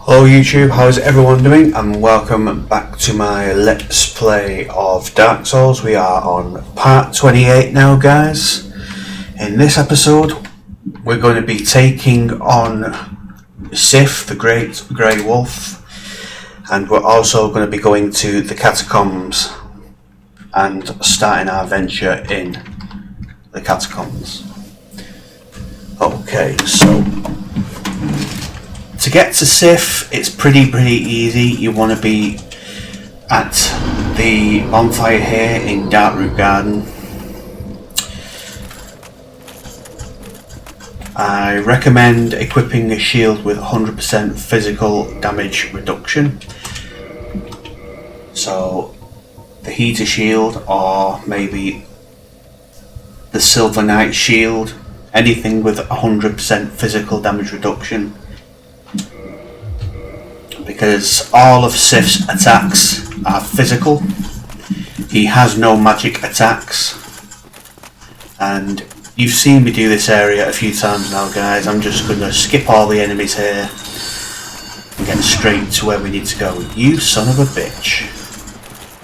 Hello YouTube, how's everyone doing? And welcome back to my Let's Play of Dark Souls. We are on part 28 now, guys. In this episode, we're going to be taking on Sif, the Great Grey Wolf, and we're also going to be going to the Catacombs and starting our venture in the Catacombs. Okay, so to get to Sif, it's pretty easy. You want to be at the bonfire here in Darkroot Garden. I recommend equipping a shield with 100% physical damage reduction. So the heater shield, or maybe the Silver Knight shield, anything with 100% physical damage reduction. Because all of Sif's attacks are physical. He has no magic attacks. And you've seen me do this area a few times now, guys. I'm just going to skip all the enemies here and get straight to where we need to go. You son of a bitch.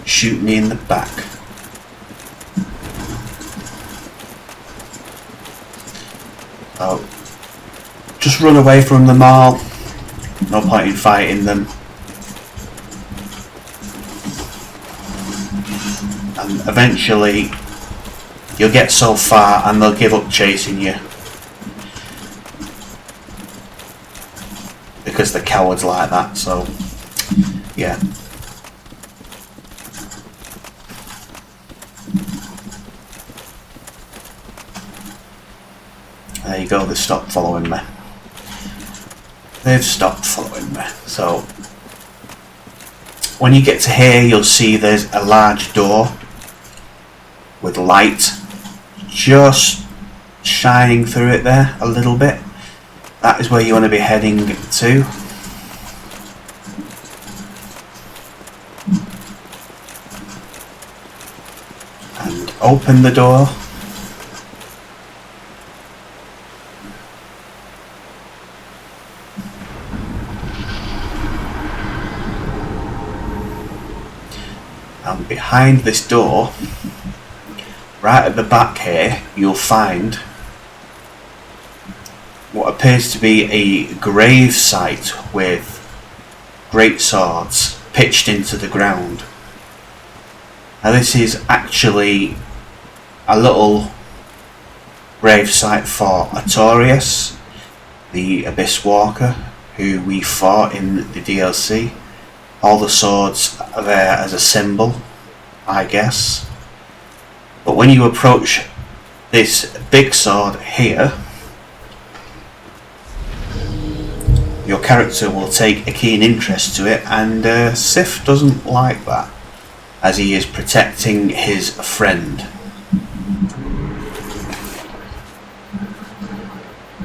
Shoot me in the back. Oh. Just run away from them all. No point in fighting them. And eventually you'll get so far and they'll give up chasing you. Because they're cowards like that, so yeah. There you go, they stopped following me. They've stopped following me. So when you get to here, you'll see there's a large door with light just shining through it there a little bit. That is where you want to be heading to. And open the door. And behind this door, right at the back here, you'll find what appears to be a grave site with great swords pitched into the ground. Now this is actually a little grave site for Artorias, the Abyss Walker, who we fought in the DLC. All the swords are there as a symbol, I guess. But when you approach this big sword here, your character will take a keen interest to it, and Sif doesn't like that, as he is protecting his friend.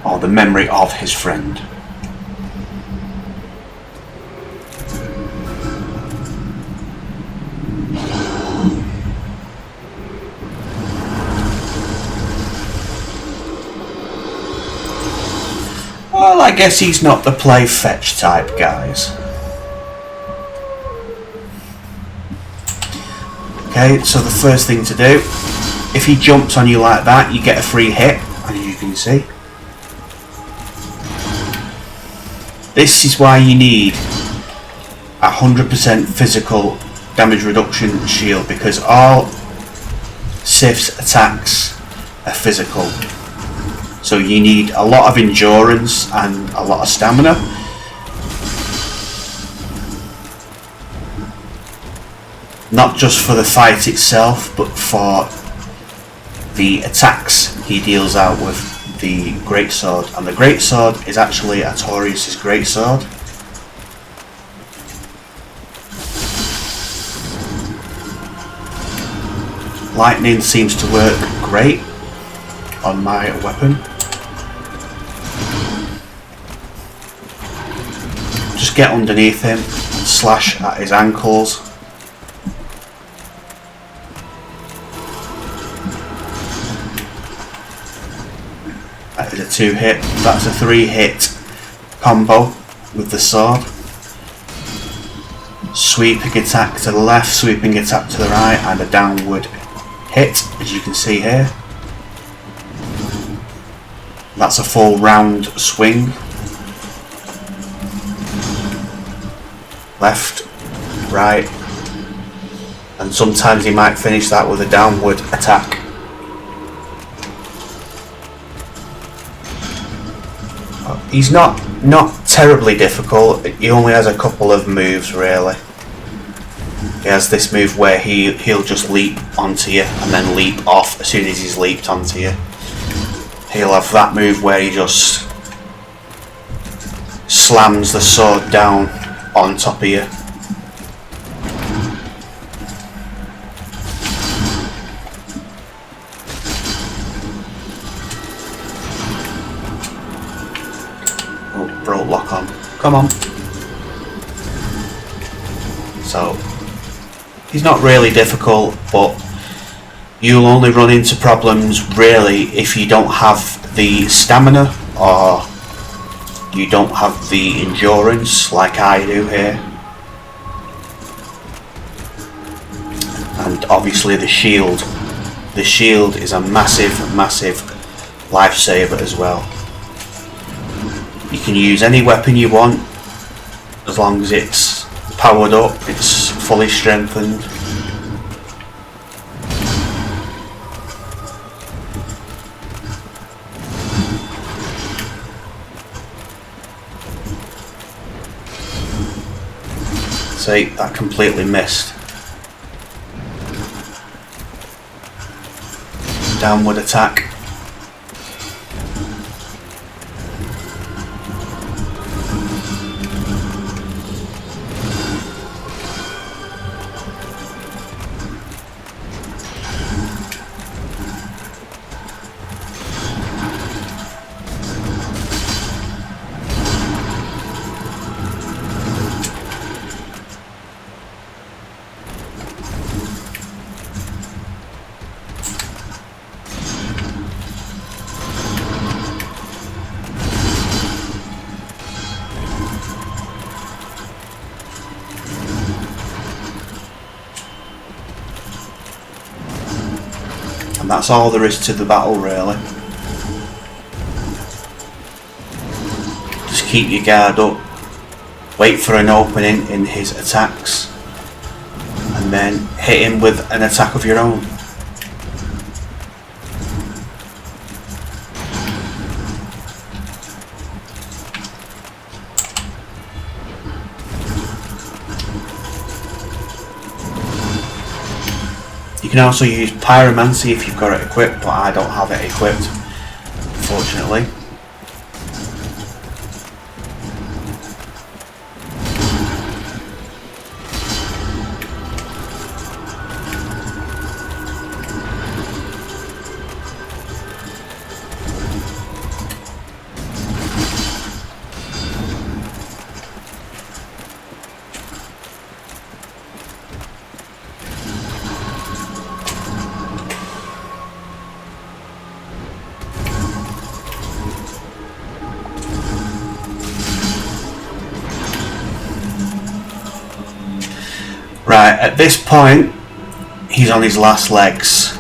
Or the memory of his friend. Well, I guess he's not the play fetch type, guys. Okay, so the first thing to do, if he jumps on you like that, you get a free hit, as you can see. This is why you need a 100% physical damage reduction shield, because all Sif's attacks are physical. So you need a lot of endurance and a lot of stamina. Not just for the fight itself, but for the attacks he deals out with the greatsword. And the greatsword is actually Artorias' greatsword. Lightning seems to work great on my weapon. Just get underneath him and slash at his ankles. That is a 2-hit. That's a 3-hit combo with the sword. sweeping attack to the left, sweeping attack to the right, and a downward hit, as you can see here. That's a full round swing. Left, right, and sometimes he might finish that with a downward attack. He's not terribly difficult. He only has a couple of moves really. He has this move where he'll just leap onto you and then leap off as soon as he's leaped onto you. He'll have that move where he just slams the sword down on top of you. Oh, broke lock on. Come on. So, he's not really difficult, but you'll only run into problems really if you don't have the stamina or you don't have the endurance like I do here. And obviously the shield. The shield is a massive lifesaver as well. You can use any weapon you want as long as it's powered up, it's fully strengthened. See, that completely missed. Downward attack. And that's all there is to the battle really. Just keep your guard up, wait for an opening in his attacks, and then hit him with an attack of your own. You can also use pyromancy if you've got it equipped, but I don't have it equipped, unfortunately. Right, at this point, he's on his last legs.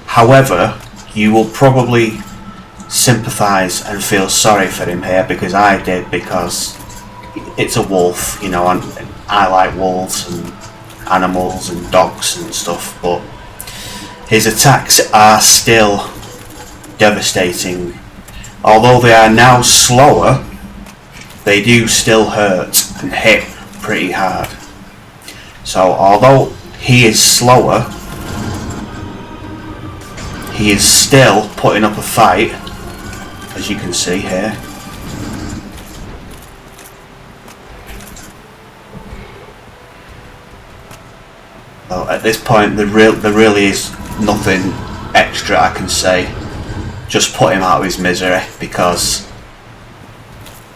However, you will probably sympathise and feel sorry for him here, because I did, because it's a wolf, you know, and I like wolves and animals and dogs and stuff, but his attacks are still devastating. Although they are now slower, they do still hurt and hit pretty hard. So although he is slower, he is still putting up a fight, as you can see here. So at this point there really is nothing extra I can say. Just put him out of his misery, because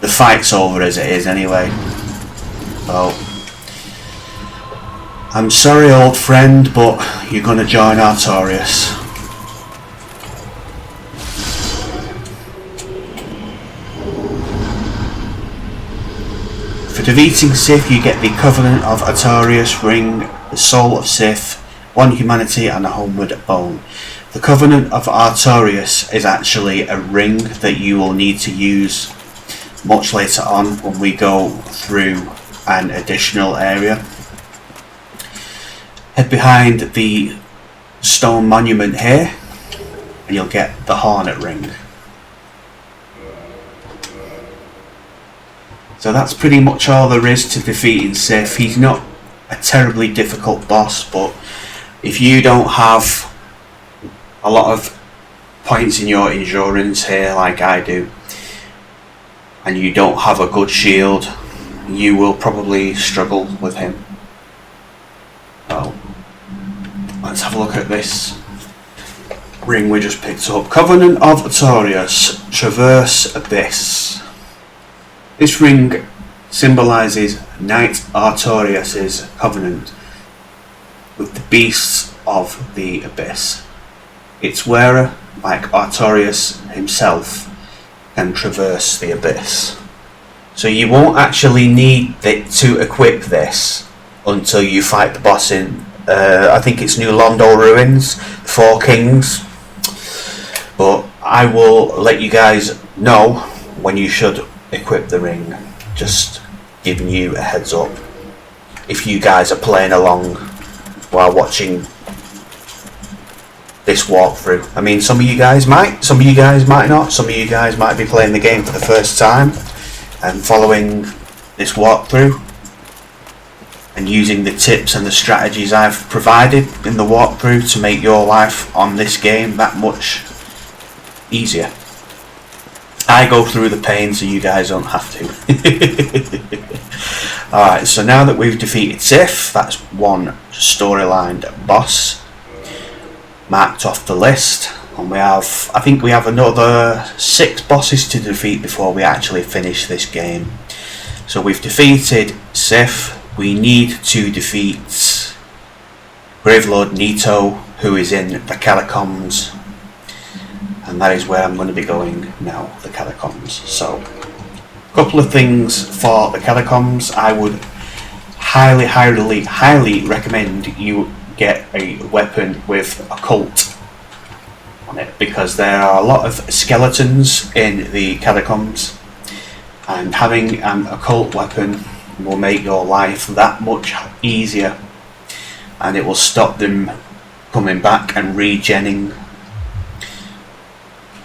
the fight's over as it is anyway. So I'm sorry, old friend, but you're gonna join Artorias. For defeating Sith, you get the Covenant of Artorias ring, the Soul of Sith, one humanity, and a homeward bone. The Covenant of Artorias is actually a ring that you will need to use much later on when we go through an additional area. Head behind the stone monument here and you'll get the Hornet ring. So that's pretty much all there is to defeating Sith. He's not a terribly difficult boss, but if you don't have a lot of points in your endurance here like I do, and you don't have a good shield, you will probably struggle with him. So let's have a look at this ring we just picked up. Covenant of Artorias, Traverse Abyss. This ring symbolises Knight Artorias' covenant with the beasts of the Abyss. Its wearer, like Artorias himself, can traverse the Abyss. So you won't actually need it to equip this until you fight the boss in, I think it's New Londo Ruins, the Four Kings. But I will let you guys know when you should equip the ring. Just giving you a heads up if you guys are playing along while watching this walkthrough. I mean, some of you guys might, some of you guys might not, some of you guys might be playing the game for the first time and following this walkthrough and using the tips and the strategies I've provided in the walkthrough to make your life on this game that much easier. I go through the pain so you guys don't have to. Alright, so now that we've defeated Sith, that's one storyline boss marked off the list, and we have, I think we have another 6 bosses to defeat before we actually finish this game. So we've defeated Sith. We need to defeat Gravelord Nito, who is in the Catacombs, and that is where I'm going to be going now, the Catacombs. So a couple of things for the Catacombs. I would highly recommend you get a weapon with occult on it, because there are a lot of skeletons in the Catacombs, and having an occult weapon will make your life that much easier, and it will stop them coming back and regenning.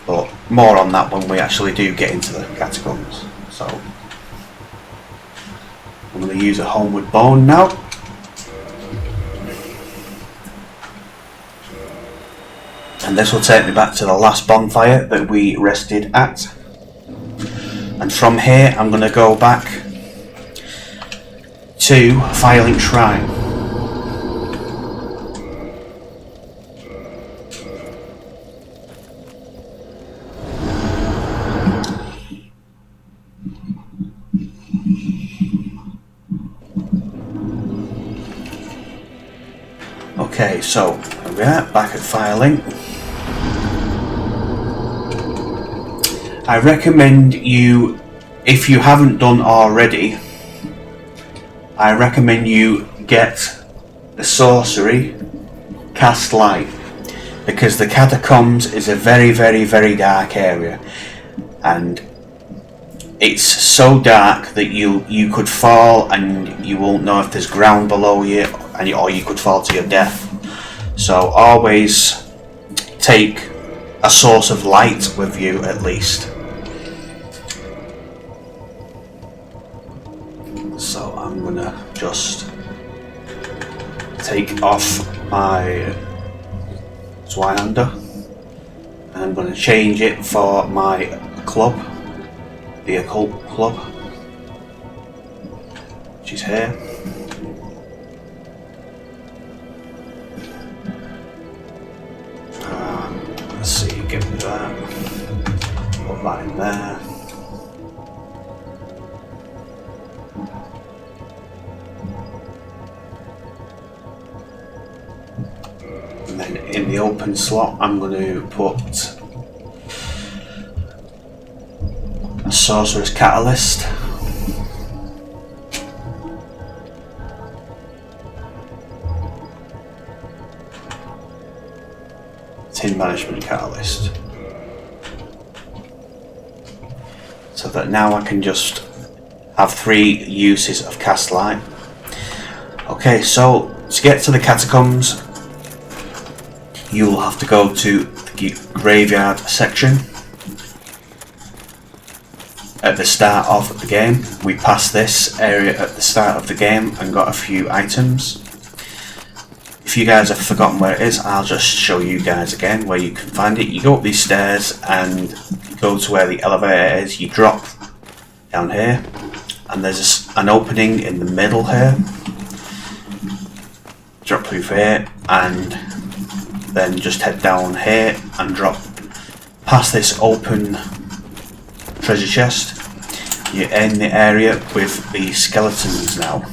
But more on that when we actually do get into the Catacombs. So I'm going to use a homeward bone now. And this will take me back to the last bonfire that we rested at. And from here I'm going to go back to Firelink Shrine. Okay, so we are back at Firelink. I recommend you, if you haven't done already, I recommend you get the sorcery Cast Light, because the Catacombs is a very dark area, and it's so dark that you could fall and you won't know if there's ground below you, or you could fall to your death. So always take a source of light with you at least. So I'm gonna just take off my Zweihander, and I'm gonna change it for my club, the occult club, which is here. Let's see, get rid of that, put that in there. And then in the open slot I'm going to put a Sorcerer's Catalyst. tin management catalyst. So that now I can just have 3 uses of cast light. Okay, so to get to the catacombs, you will have to go to the graveyard section. At the start of the game, we passed this area at the start of the game and got a few items. If you guys have forgotten where it is, I'll just show you guys again where you can find it. You go up these stairs and go to where the elevator is. You drop down here, and there's an opening in the middle here. Drop through here, and then just head down here and drop past this open treasure chest. You're in the area with the skeletons now.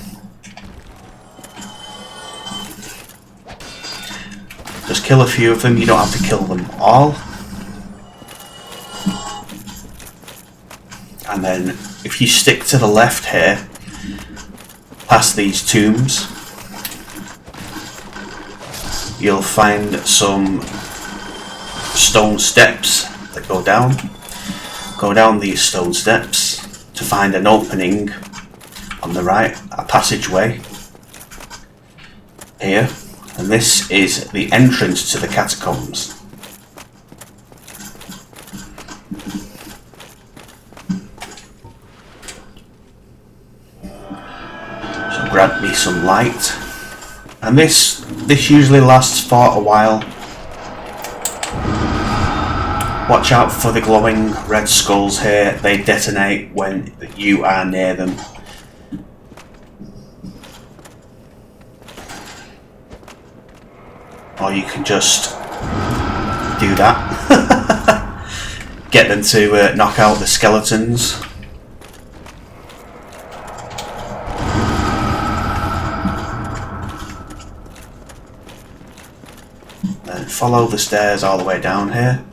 Just kill a few of them, you don't have to kill them all. And then if you stick to the left here, past these tombs, you'll find some stone steps that go down. Go down these stone steps to find an opening on the right, a passageway here, and this is the entrance to the catacombs. So grab me some light, and this usually lasts for a while. Watch out for the glowing red skulls here, they detonate when you are near them. Or you can just do that. Get them to knock out the skeletons. Then follow the stairs all the way down here.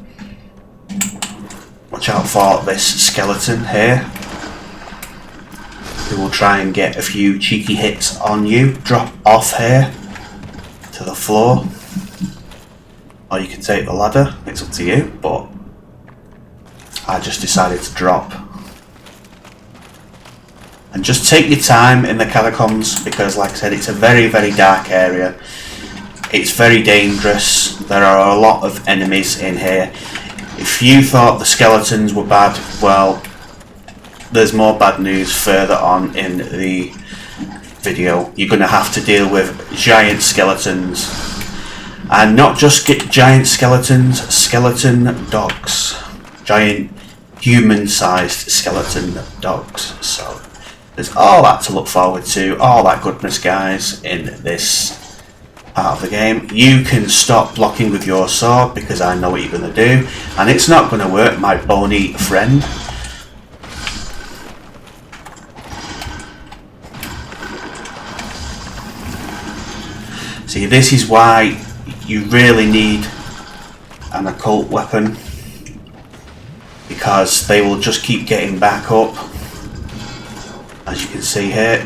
Watch out for this skeleton here, who will try and get a few cheeky hits on you. Drop off here to the floor, or you can take the ladder, it's up to you, but I just decided to drop. And just take your time in the catacombs, because like I said, it's a very, very dark area. It's very dangerous, there are a lot of enemies in here. If you thought the skeletons were bad, well, there's more bad news further on in the video. You're going to have to deal with giant skeletons. And not just get giant skeletons, skeleton dogs. Giant human-sized skeleton dogs. So there's all that to look forward to, all that goodness, guys, in this part of the game. You can stop blocking with your sword, because I know what you're going to do, and it's not going to work, my bony friend. See, this is why you really need an occult weapon, because they will just keep getting back up, as you can see here.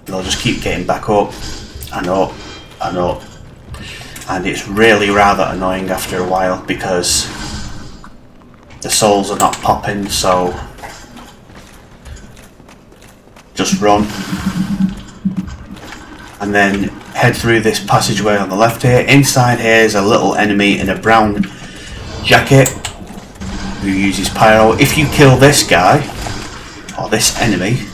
They'll just keep getting back up and up and up, and it's really rather annoying after a while, because the souls are not popping. So just run, and then head through this passageway on the left here. Inside here is a little enemy in a brown jacket who uses pyro. If you kill this guy, or this enemy,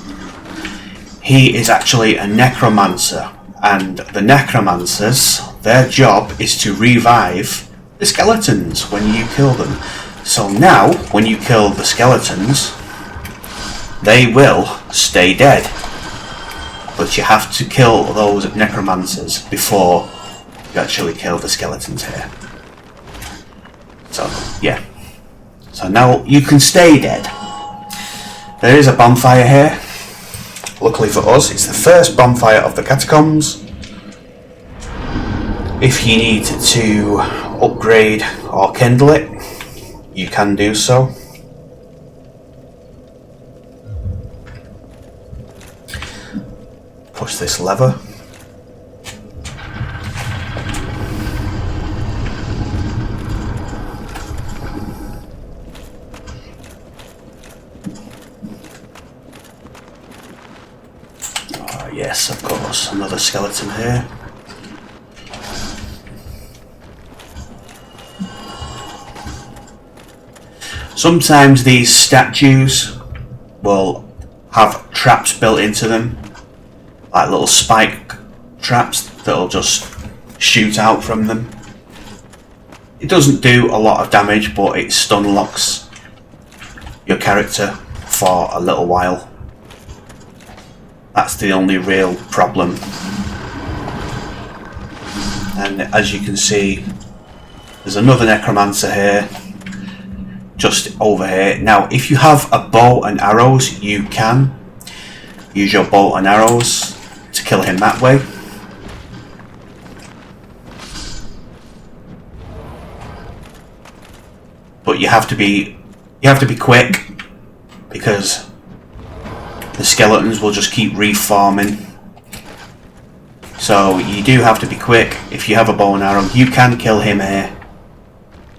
he is actually a necromancer, and the necromancers, their job is to revive the skeletons when you kill them. So now, when you kill the skeletons, they will stay dead. But you have to kill those necromancers before you actually kill the skeletons here. So, yeah. So now you can stay dead. There is a bonfire here. Luckily for us, it's the first bonfire of the catacombs. If you need to upgrade or kindle it, you can do so. Push this lever. What's another skeleton here? Sometimes these statues will have traps built into them, like little spike traps that'll just shoot out from them. It doesn't do a lot of damage, but it stun locks your character for a little while. That's the only real problem. And as you can see, there's another necromancer here, just over here. Now, if you have a bow and arrows, you can use your bow and arrows to kill him that way. But you have to be quick, because the skeletons will just keep reforming. So you do have to be quick. If you have a bow and arrow, you can kill him here,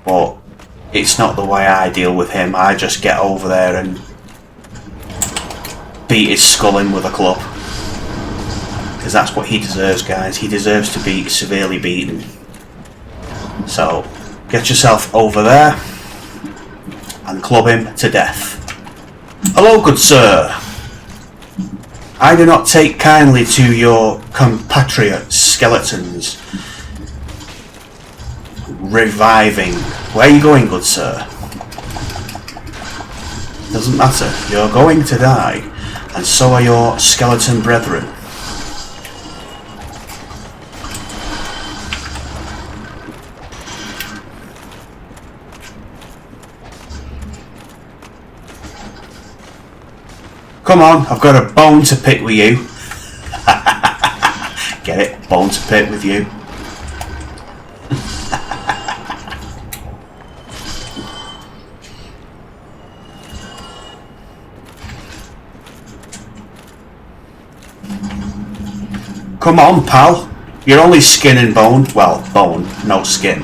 but it's not the way I deal with him. I just get over there and beat his skull in with a club, because that's what he deserves, guys. He deserves to be severely beaten. So get yourself over there and club him to death. Hello, good sir. I do not take kindly to your compatriot skeletons reviving. Where are you going, good sir? Doesn't matter. You're going to die, and so are your skeleton brethren. Come on, I've got a bone to pick with you. Get it? Bone to pick with you. Come on, pal. You're only skin and bone. Well, bone, no skin.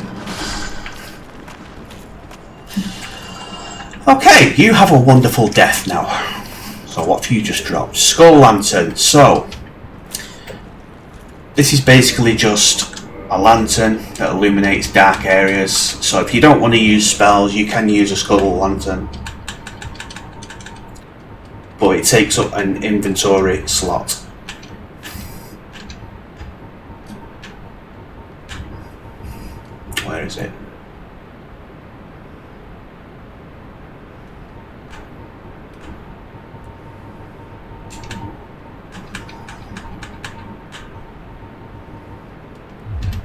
Okay, you have a wonderful death now. So what have you just dropped? Skull lantern. So this is basically just a lantern that illuminates dark areas. So if you don't want to use spells, you can use a skull lantern, but it takes up an inventory slot. Where is it?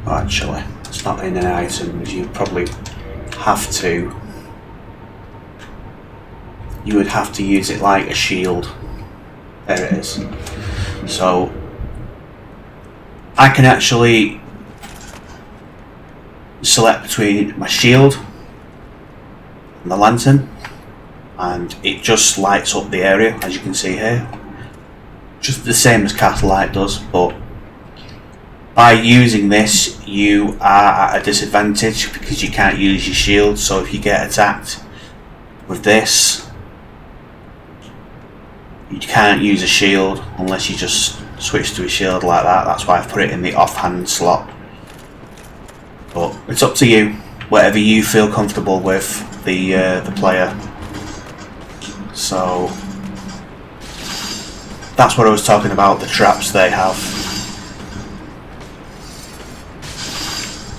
Actually, it's not in an item. You probably have to. You would have to use it like a shield. There it is. So I can actually select between my shield and the lantern, and it just lights up the area, as you can see here. Just the same as Castlelight does, but by using this, you are at a disadvantage because you can't use your shield. So if you get attacked with this, you can't use a shield unless you just switch to a shield like that. That's why I've put it in the offhand slot. But it's up to you, whatever you feel comfortable with, the player. So that's what I was talking about, the traps they have.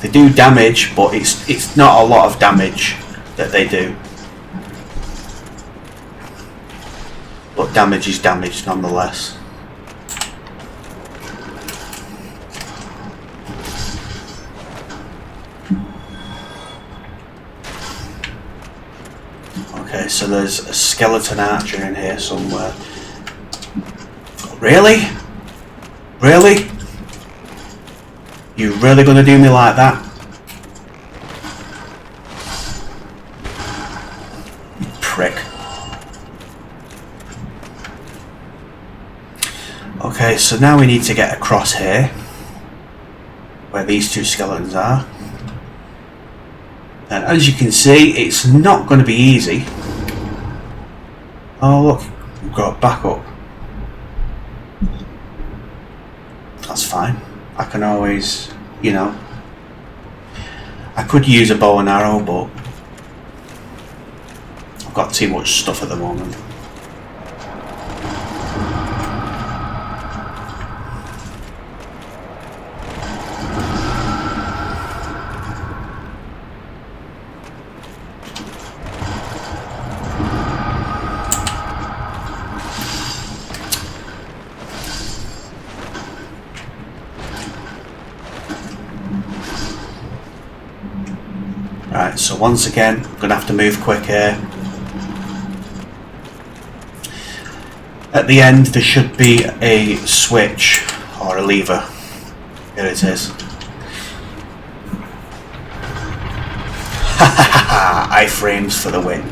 They do damage, but it's not a lot of damage that they do. But damage is damage nonetheless. Okay, so there's a skeleton archer in here somewhere. Really? Really? You really gonna do me like that? You prick. Okay, so now we need to get across here, where these two skeletons are. And as you can see, it's not going to be easy. Oh look, we've got backup. that's fine. I can always, you know, I could use a bow and arrow, but I've got too much stuff at the moment. Right, so once again, I'm going to have to move quick here. At the end, there should be a switch or a lever. Here it is. Ha ha ha ha! Iframes for the win.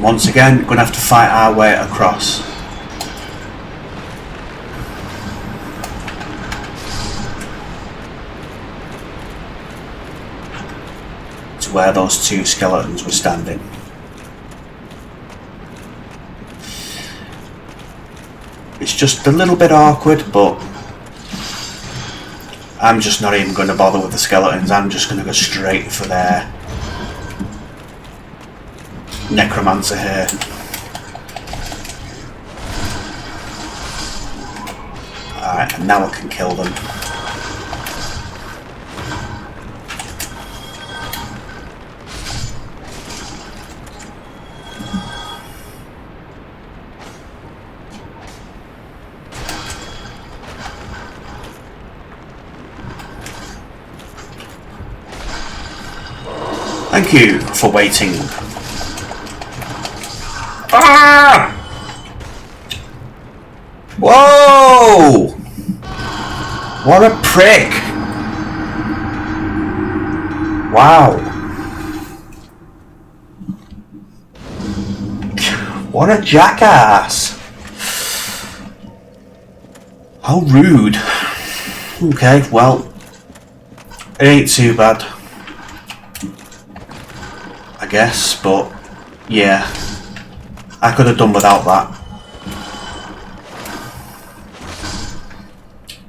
Once again, we're going to have to fight our way across. To where those two skeletons were standing. It's just a little bit awkward, but I'm just not even going to bother with the skeletons. I'm just going to go straight for their necromancer here. Alright, and now I can kill them. Thank you for waiting. Ah! Whoa! What a prick! Wow. What a jackass! How rude. Okay, well, it ain't too bad, I guess, but yeah. I could have done without that.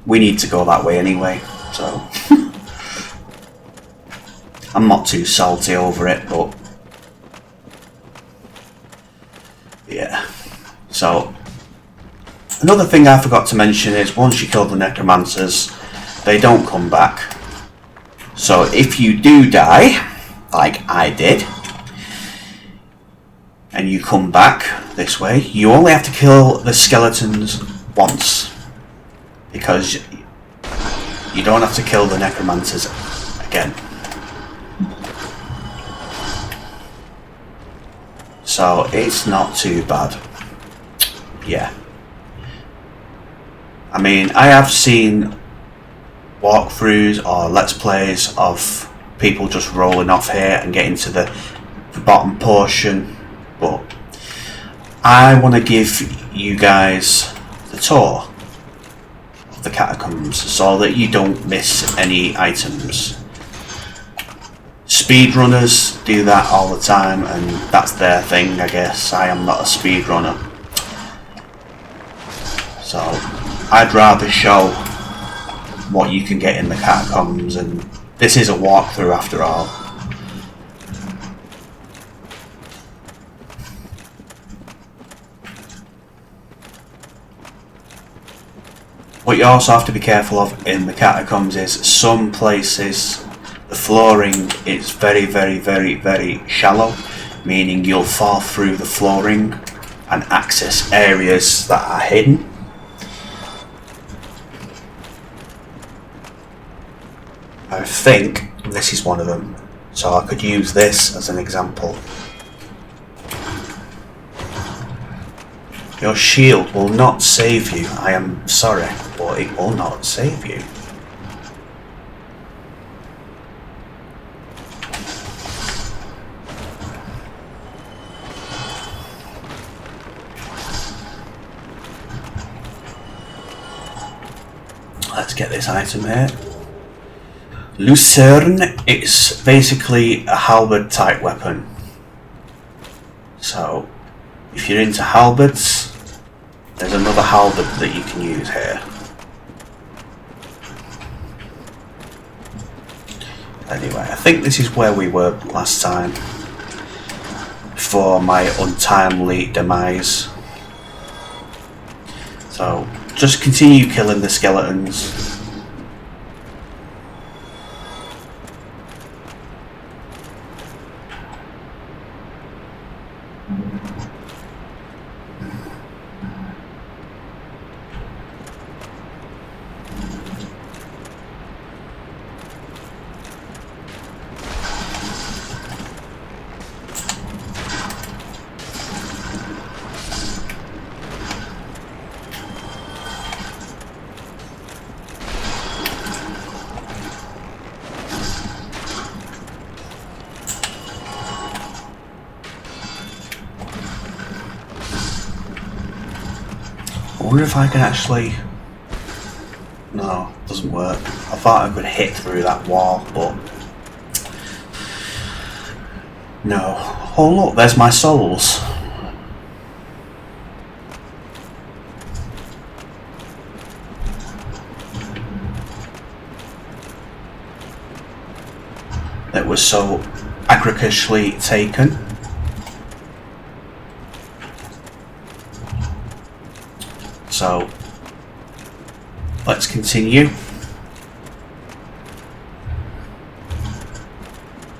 We need to go that way anyway, so I'm not too salty over it, but yeah. So another thing I forgot to mention is once you kill the necromancers, they don't come back. So if you do die, like I did, and you come back this way, you only have to kill the skeletons once, because you don't have to kill the necromancers again. So it's not too bad. Yeah. I mean, I have seen walkthroughs or let's plays of people just rolling off here and getting to the bottom portion, but I want to give you guys the tour of the catacombs so that you don't miss any items. Speedrunners do that all the time, and that's their thing, I guess. I am not a speedrunner, so I'd rather show what you can get in the catacombs, and this is a walkthrough after all. What you also have to be careful of in the catacombs is some places the flooring is very, very, very, very shallow, meaning you'll fall through the flooring and access areas that are hidden. I think this is one of them, so I could use this as an example. Your shield will not save you. I am sorry, but it will not save you. Let's get this item here. Lucerne, it's basically a halberd type weapon. So, if you're into halberds, there's another halberd that you can use here. Anyway, I think this is where we were last time, before my untimely demise. So, just continue killing the skeletons. I wonder if I can actually... No, it doesn't work. I thought I could hit through that wall, but... No. Oh look, there's my souls. That was so aggressively taken. So, let's continue.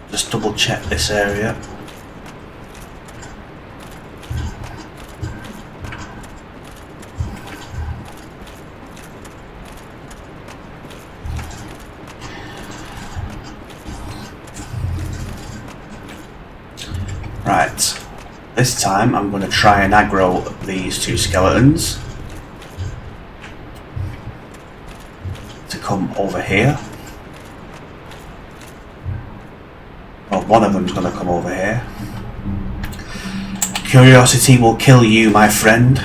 Just double check this area. Right, this time I'm going to try and aggro these two skeletons to come over here. Well, one of them's going to come over here. Curiosity will kill you, my friend.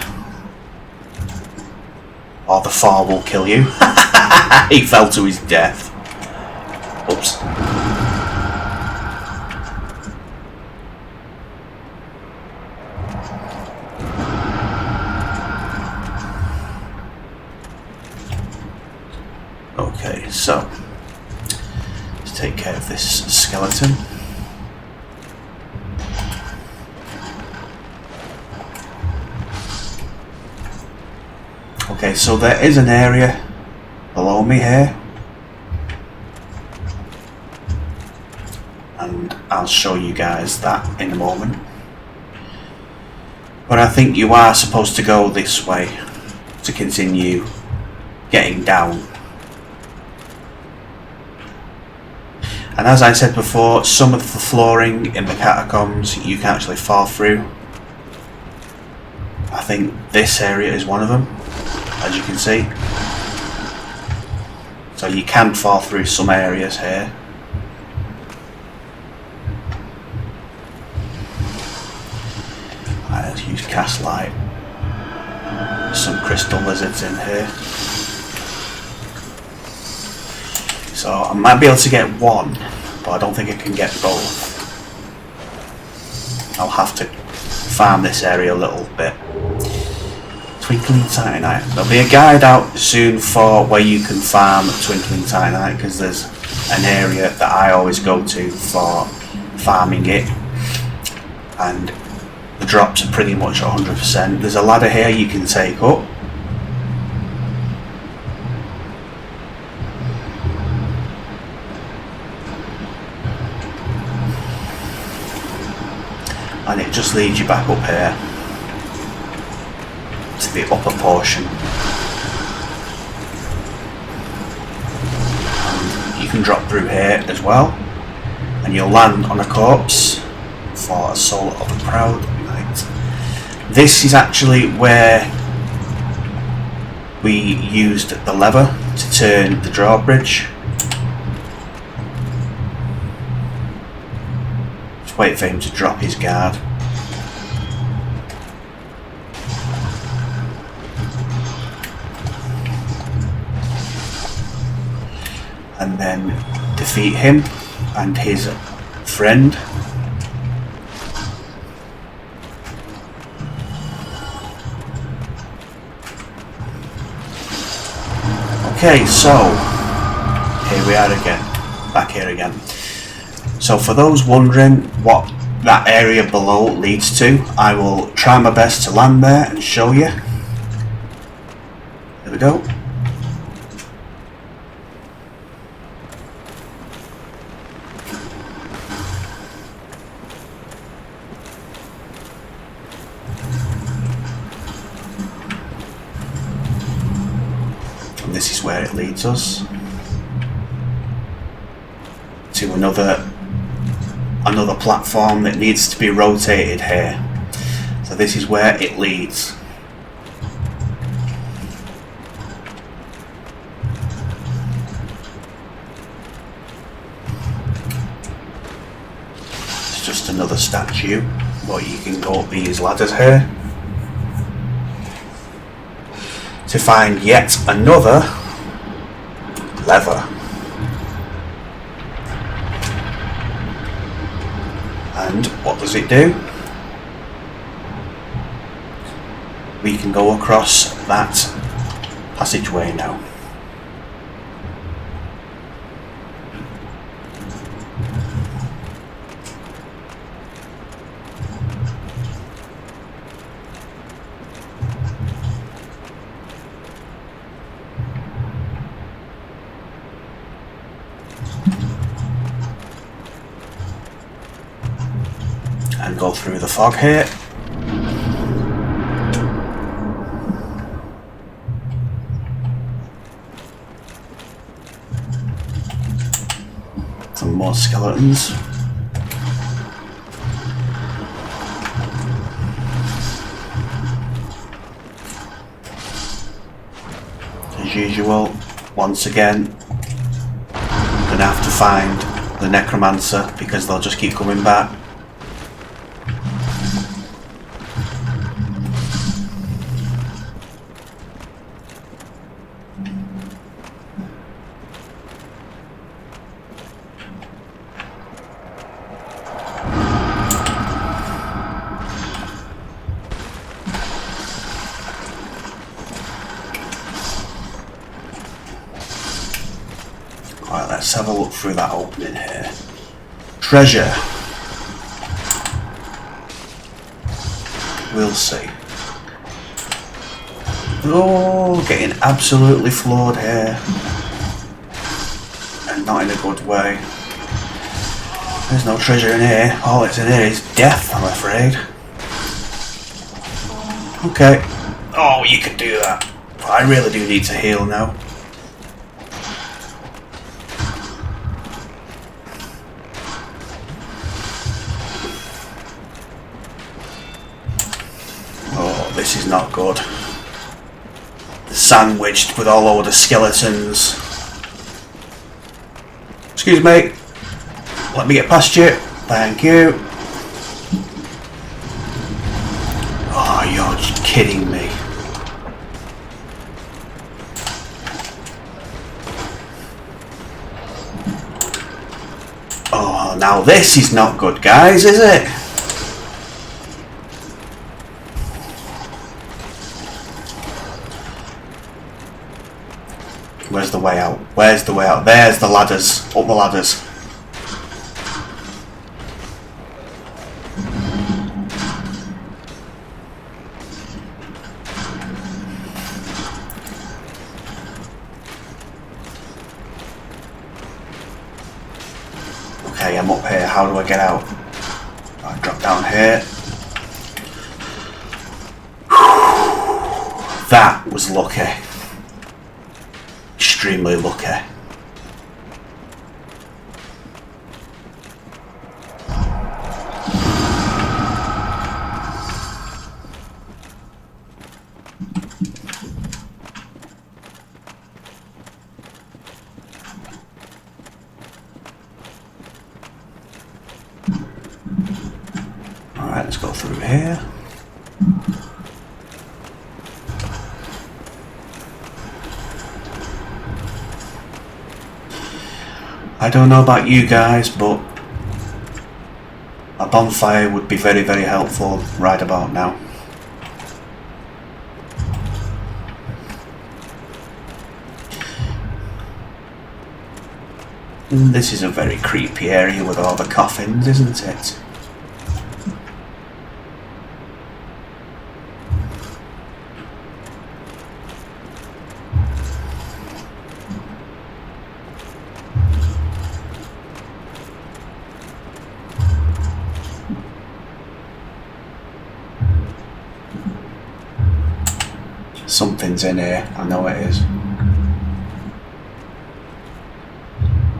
Or the fall will kill you. He fell to his death. Oops. Okay, so let's take care of this skeleton. Okay, so there is an area below me here, and I'll show you guys that in a moment. But I think you are supposed to go this way to continue getting down. And as I said before, some of the flooring in the catacombs you can actually fall through. I think this area is one of them, as you can see. So you can fall through some areas here. Let's use cast light. There's some crystal lizards in here. So I might be able to get one, but I don't think I can get both. I'll have to farm this area a little bit. Twinkling Titanite. There'll be a guide out soon for where you can farm Twinkling Titanite, because there's an area that I always go to for farming it, and the drops are pretty much 100%. There's a ladder here you can take up. And it just leads you back up here to the upper portion. And you can drop through here as well, and you'll land on a corpse for a soul of a proud knight. This is actually where we used the lever to turn the drawbridge. Just wait for him to drop his guard. And then defeat him and his friend. Okay, so here we are again, back here again. So for those wondering what that area below leads to, I will try my best to land there and show you. There we go. And this is where it leads us to another platform that needs to be rotated here. So this is where it leads. It's just another statue, but you can go up these ladders here to find yet another lever. And what does it do? We can go across that passageway now. And go through the fog here. Some more skeletons. As usual, once again, I'm gonna have to find the necromancer because they'll just keep coming back. Right, let's have a look through that opening here. Treasure. We'll see. Oh, getting absolutely floored here. And not in a good way. There's no treasure in here. All that's in here is death, I'm afraid. Okay. Oh, you can do that. But I really do need to heal now. This is not good. Sandwiched with all over the skeletons. Excuse me. Let me get past you. Thank you. Oh, you're just kidding me. Oh, now this is not good, guys, is it? Where's the way out? Where's the way out? There's the ladders. Up the ladders. Okay, I'm up here. How do I get out? I drop down here. That was lucky. Extremely lucky. Alright, let's go through here. I don't know about you guys, but a bonfire would be very, very helpful right about now. This is a very creepy area with all the coffins, isn't it? Something's in here, I know it is.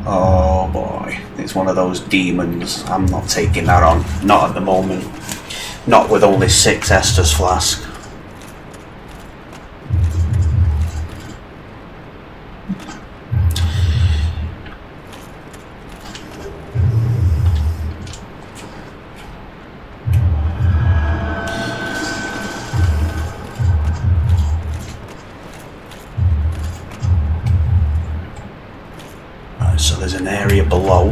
Oh boy, it's one of those demons. I'm not taking that on, not at the moment. Not with only 6 Estus flasks. So there's an area below,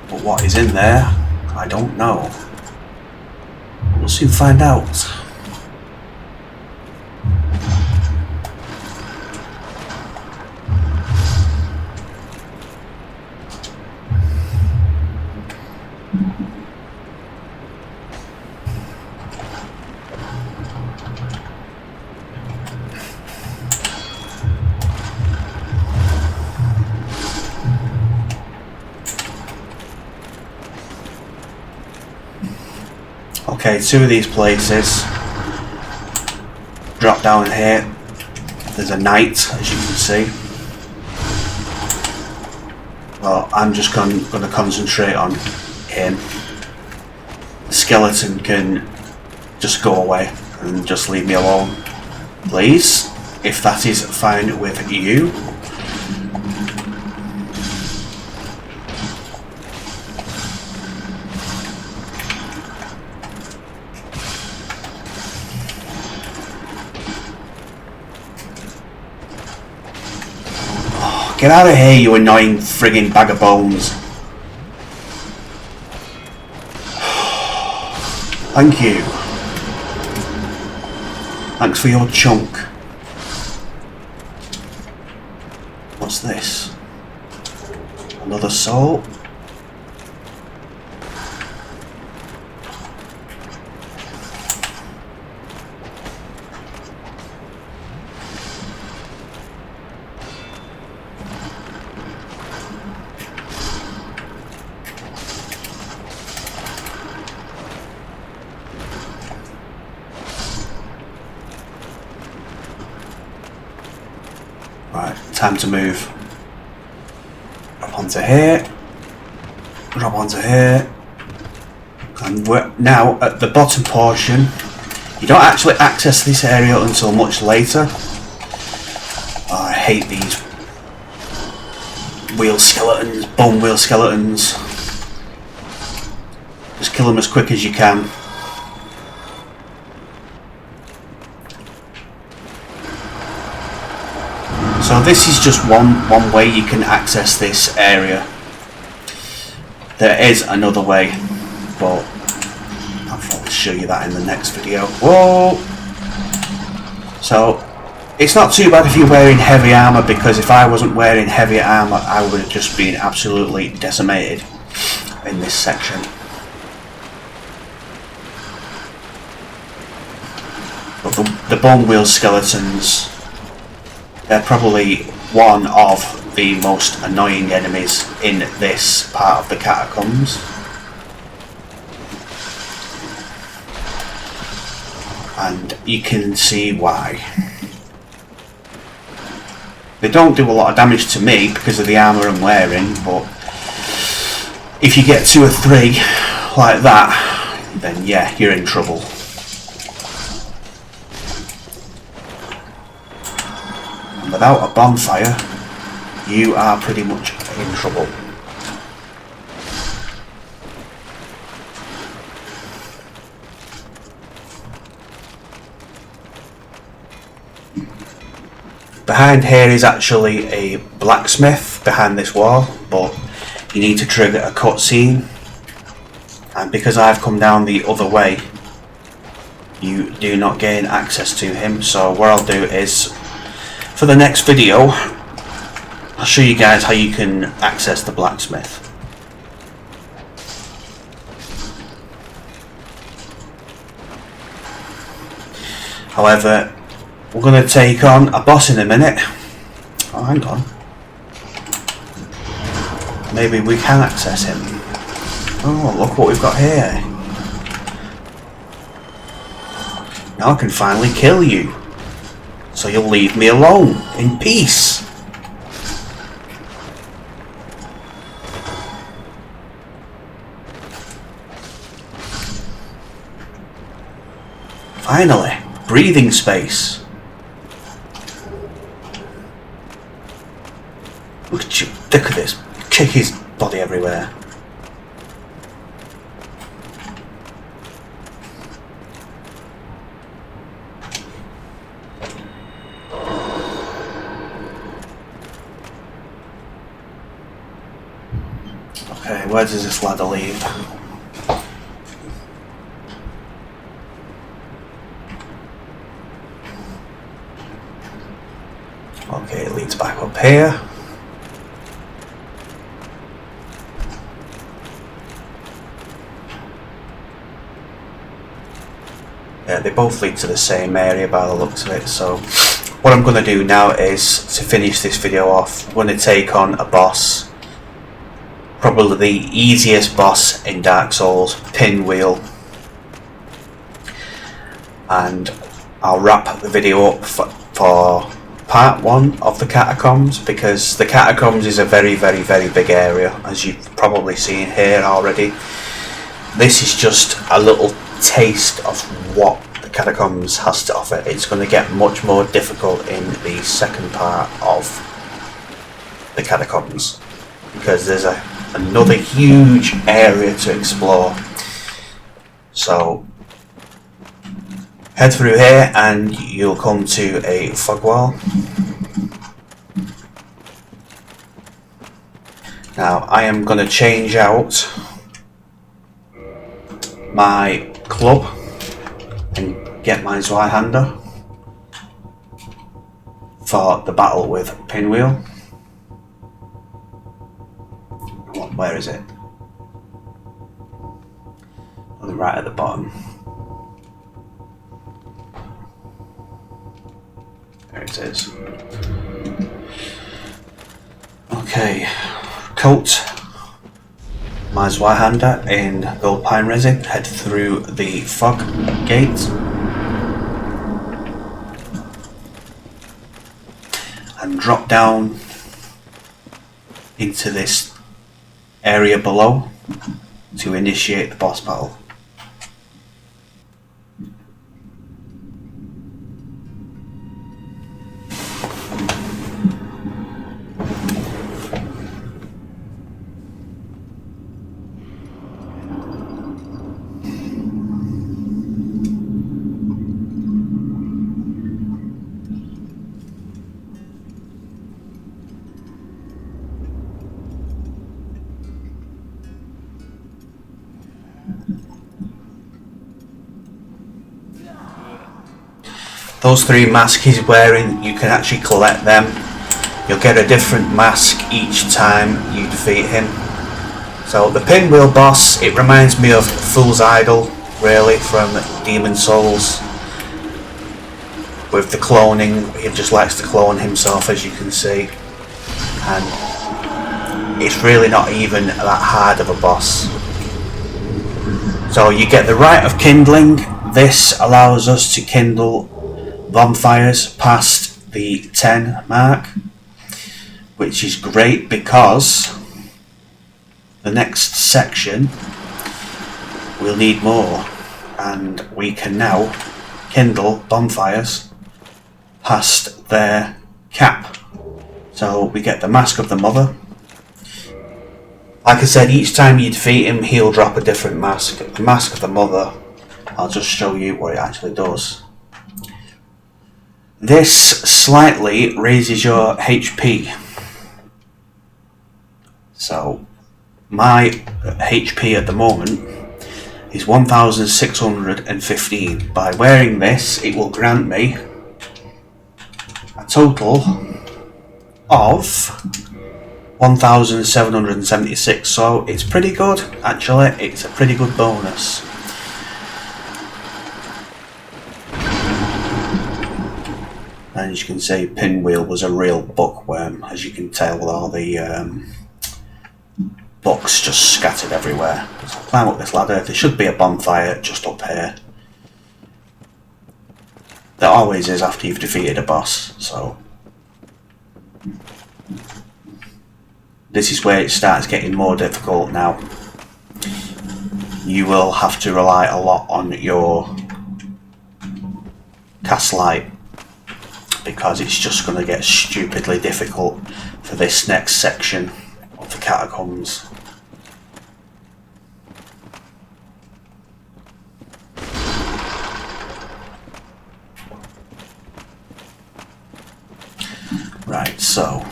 but what is in there, I don't know. We'll soon find out. Okay, 2 of these places. Drop down here. There's a knight, as you can see. Well, I'm just going to concentrate on him. The skeleton can just go away and just leave me alone, please, if that is fine with you. Get out of here, you annoying frigging bag of bones. Thank you. Thanks for your chunk. What's this? Another soul? Right, time to move. Drop onto here. Drop onto here. And we're now at the bottom portion. You don't actually access this area until much later. Oh, I hate these wheel skeletons, bone wheel skeletons. Just kill them as quick as you can. So this is just one way you can access this area. There is another way, but I'll probably show you that in the next video. Whoa! So it's not too bad if you're wearing heavy armour, because if I wasn't wearing heavy armour I would have just been absolutely decimated in this section. But the bone wheel skeletons, they're probably one of the most annoying enemies in this part of the Catacombs. And you can see why. They don't do a lot of damage to me because of the armour I'm wearing, but if you get 2 or 3 like that, then yeah, you're in trouble. Without a bonfire, you are pretty much in trouble. Behind here is actually a blacksmith. behind this wall, but you need to trigger a cutscene, and because I've come down the other way, you do not gain access to him. So what I'll do is, for the next video, I'll show you guys how you can access the blacksmith. However, we're going to take on a boss in a minute. Oh, hang on. Maybe we can access him. Oh, look what we've got here. Now I can finally kill you. So you'll leave me alone, in peace. Finally, breathing space. Look at you, look at this. Kick his body everywhere. Okay, where does this ladder lead? Okay, it leads back up here. Yeah, they both lead to the same area by the looks of it. So what I'm going to do now is, to finish this video off, I'm going to take on a boss. Probably the easiest boss in Dark Souls, Pinwheel. And I'll wrap the video up for part 1 of the Catacombs, because the Catacombs is a very big area, as you've probably seen here already. This is just a little taste of what the Catacombs has to offer. It's going to get much more difficult in the second part of the Catacombs, because there's another huge area to explore. So head through here and you'll come to a fog wall. Now I am going to change out my club and get my Zweihander for the battle with Pinwheel. Where is it? On the right at the bottom. There it is. Okay, coat my Zweihander in gold pine resin, head through the fog gate and drop down into this area below to initiate the boss battle. Those 3 masks he's wearing, you can actually collect them. You'll get a different mask each time you defeat him. So the Pinwheel boss, it reminds me of Fool's Idol, really, from Demon Souls. With the cloning, he just likes to clone himself, as you can see. And it's really not even that hard of a boss. So you get the Rite of Kindling. This allows us to kindle bonfires past the 10 mark, which is great because the next section we'll need more, and we can now kindle bonfires past their cap. So we get the Mask of the Mother. Like I said, each time you defeat him, he'll drop a different mask. The Mask of the Mother, I'll just show you what it actually does. This slightly raises your HP. So my HP at the moment is 1615. By wearing this, it will grant me a total of 1776, so it's pretty good. Actually, it's a pretty good bonus. And as you can see, Pinwheel was a real bookworm, as you can tell with all the books just scattered everywhere. So I'll climb up this ladder. There should be a bonfire just up here. There always is after you've defeated a boss, so this is where it starts getting more difficult now. You will have to rely a lot on your cast light, because it's just going to get stupidly difficult for this next section of the Catacombs. Right, so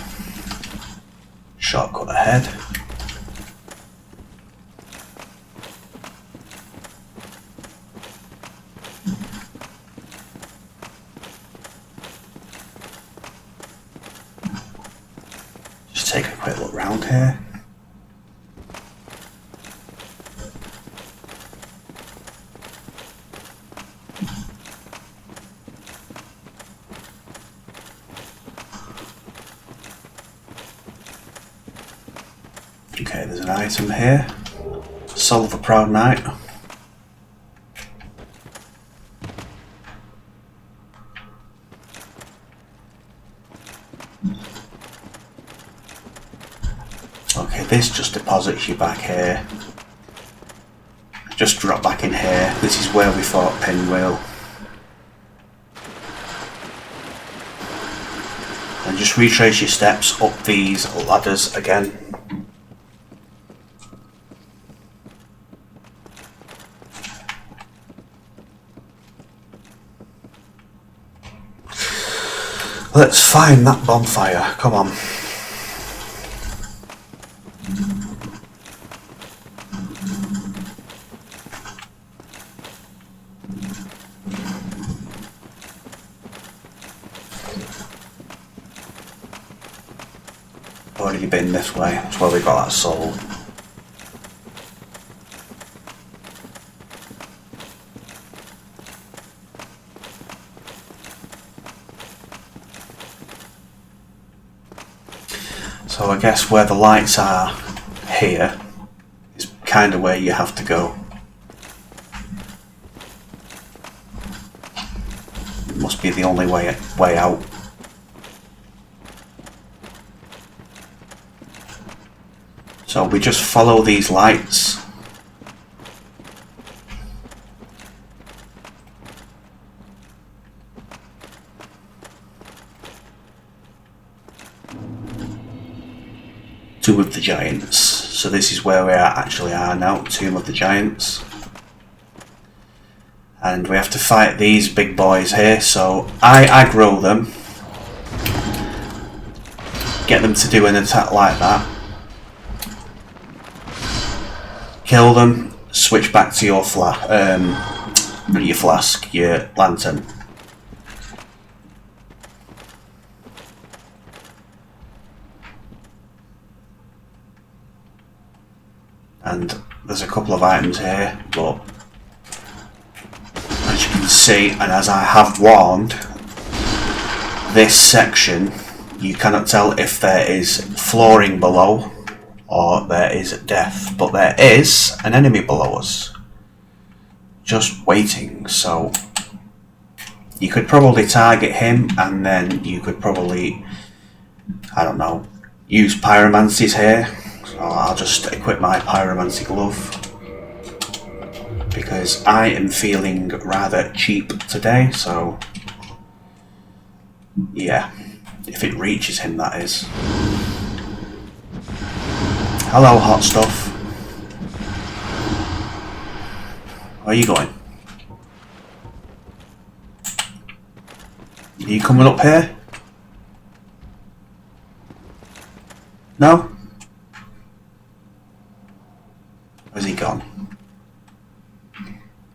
shortcut ahead. Just take a quick look round here. Okay, there's an item here. Solve the Proud Knight. Okay, this just deposits you back here. Just drop back in here. This is where we fought Pinwheel. And just retrace your steps up these ladders again. Let's find that bonfire, come on. Already been this way, that's where we got that soul. So I guess where the lights are here is kind of where you have to go. It must be the only way out. So we just follow these lights. Tomb of the Giants. So this is where we actually are now, Tomb of the Giants. And we have to fight these big boys here, so I aggro them. Get them to do an attack like that. Kill them, switch back to your flask, your lantern. And there's a couple of items here, but as you can see, and as I have warned, this section you cannot tell if there is flooring below or there is death, but there is an enemy below us just waiting, so you could probably target him and then you could probably, I don't know, use pyromancies here. So I'll just equip my pyromancy glove because I am feeling rather cheap today, so yeah, if it reaches him, that is. Hello, hot stuff. Where are you going? Are you coming up here? No?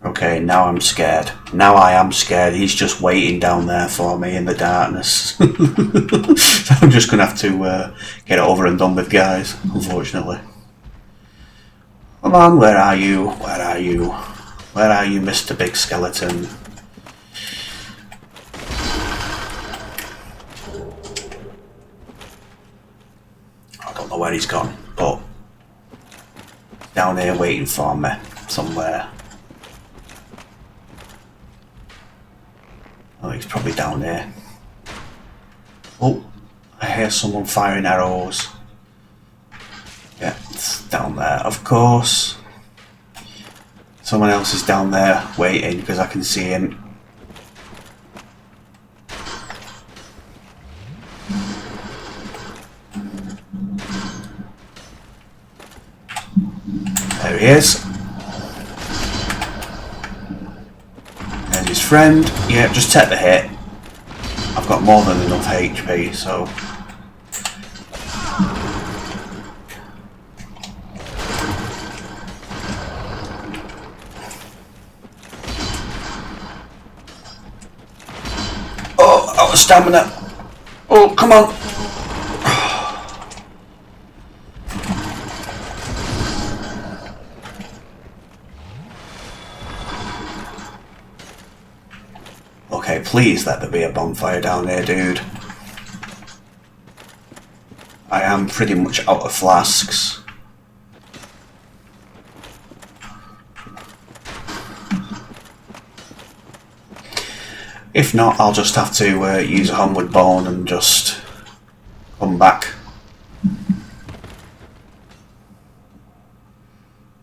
Okay, now I'm scared. Now I am scared. He's just waiting down there for me in the darkness. So I'm just gonna have to get it over and done with, guys, unfortunately. Come on, where are you? Where are you? Where are you, Mr. Big Skeleton? I don't know where he's gone, but down here waiting for me somewhere. Oh, he's probably down there. Oh, I hear someone firing arrows. Yeah, it's down there, of course. Someone else is down there waiting because I can see him. There he is. There's his friend. Yeah, just take the hit. I've got more than enough HP, so... Oh, out of stamina. Oh, come on. Okay, please let there be a bonfire down there, dude. I am pretty much out of flasks. If not, I'll just have to use a homeward bone and just come back.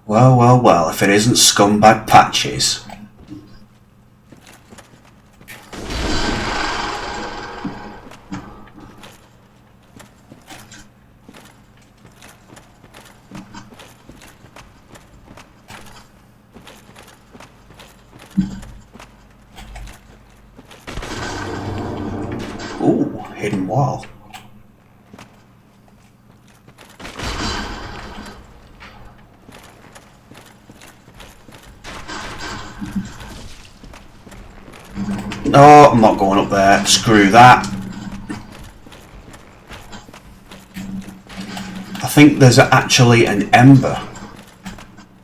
Well, well, well, if it isn't scumbag Patches. Ooh, hidden wall. No, I'm not going up there. Screw that. I think there's actually an ember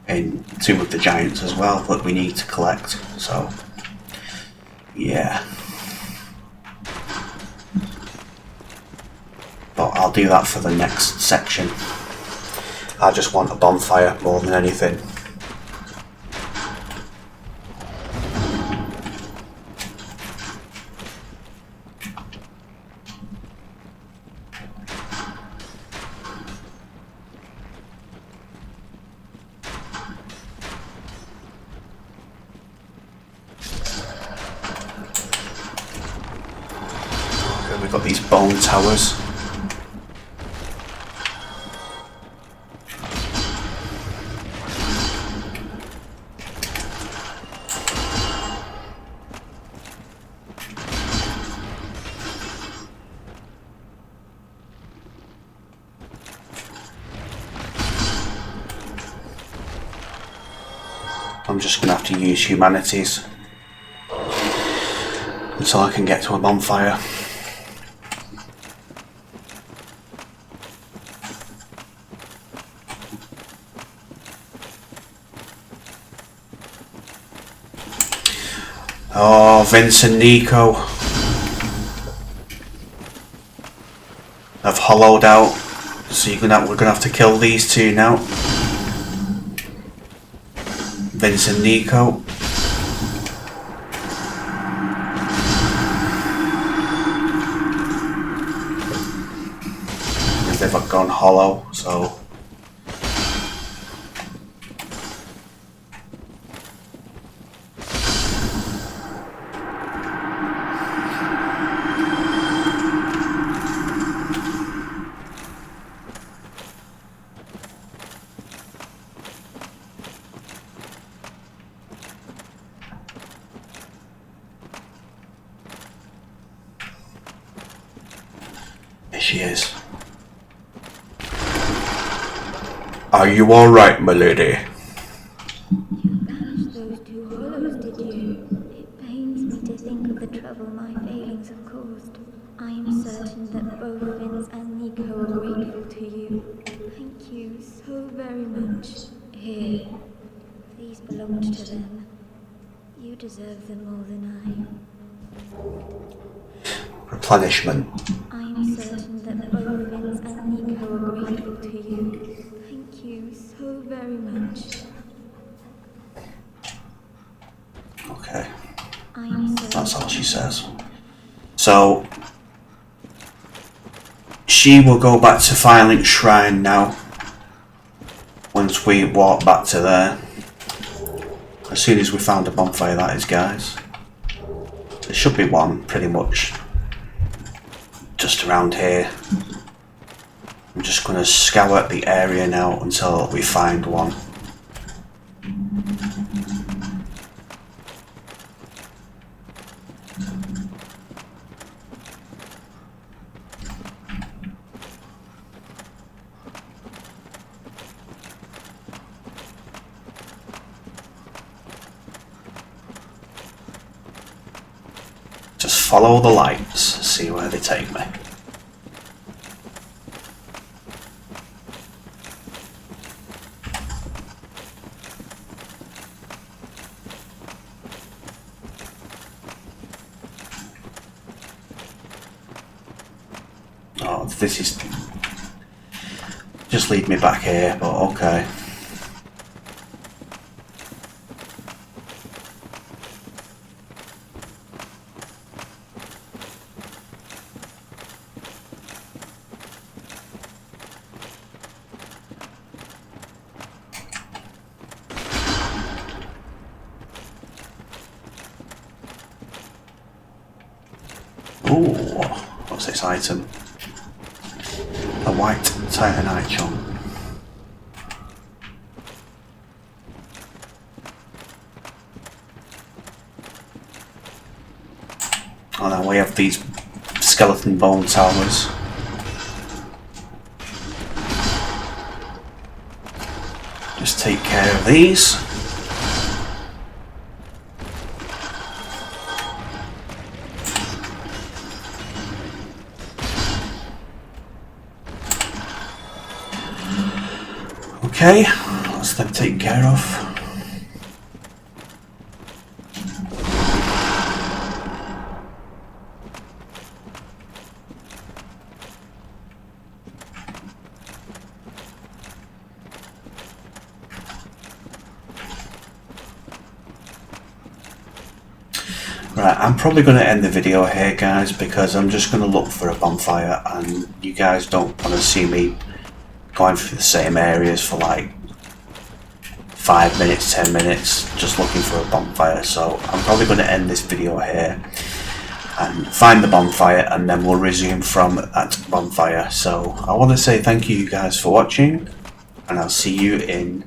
in Tomb of the Giants as well that we need to collect. So, yeah. But I'll do that for the next section. I just want a bonfire more than anything. Okay, we've got these bone towers. I'm just going to have to use humanities until I can get to a bonfire. Oh, Vince and Nico have hollowed out, so we're gonna have to kill these two now. Vince and Nico. They've gone hollow, so there she is. Are you alright, my lady? Those two into hollows, did you? It pains me to think of the trouble my failings have caused. I am certain that both Vince and Nico are grateful to you. Thank you so very much. Here, these belonged to them. You deserve them more than Replenishment. I am certain that both Vince and Nico are grateful to you. Thank you so very much. Okay. I am That's all she says. So she will go back to Violent Shrine now. Once we walk back to there. As soon as we found a bonfire, that is, guys. There should be one, pretty much. Just around here. I'm just going to scour the area now until we find one. Just follow the lights, see where they take me. Oh, this is... just lead me back here, but okay. Ooh, what's this item? A white titanite chunk. Oh no, we have these skeleton bone towers. Just take care of these. Okay, that's them taken care of. Right, I'm probably going to end the video here, guys, because I'm just going to look for a bonfire and you guys don't want to see me going through the same areas for like 5 minutes, 10 minutes just looking for a bonfire. So I'm probably going to end this video here and find the bonfire, and then we'll resume from that bonfire. So I want to say thank you guys for watching, and I'll see you in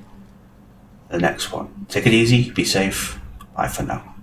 the next one. Take it easy, be safe, bye for now.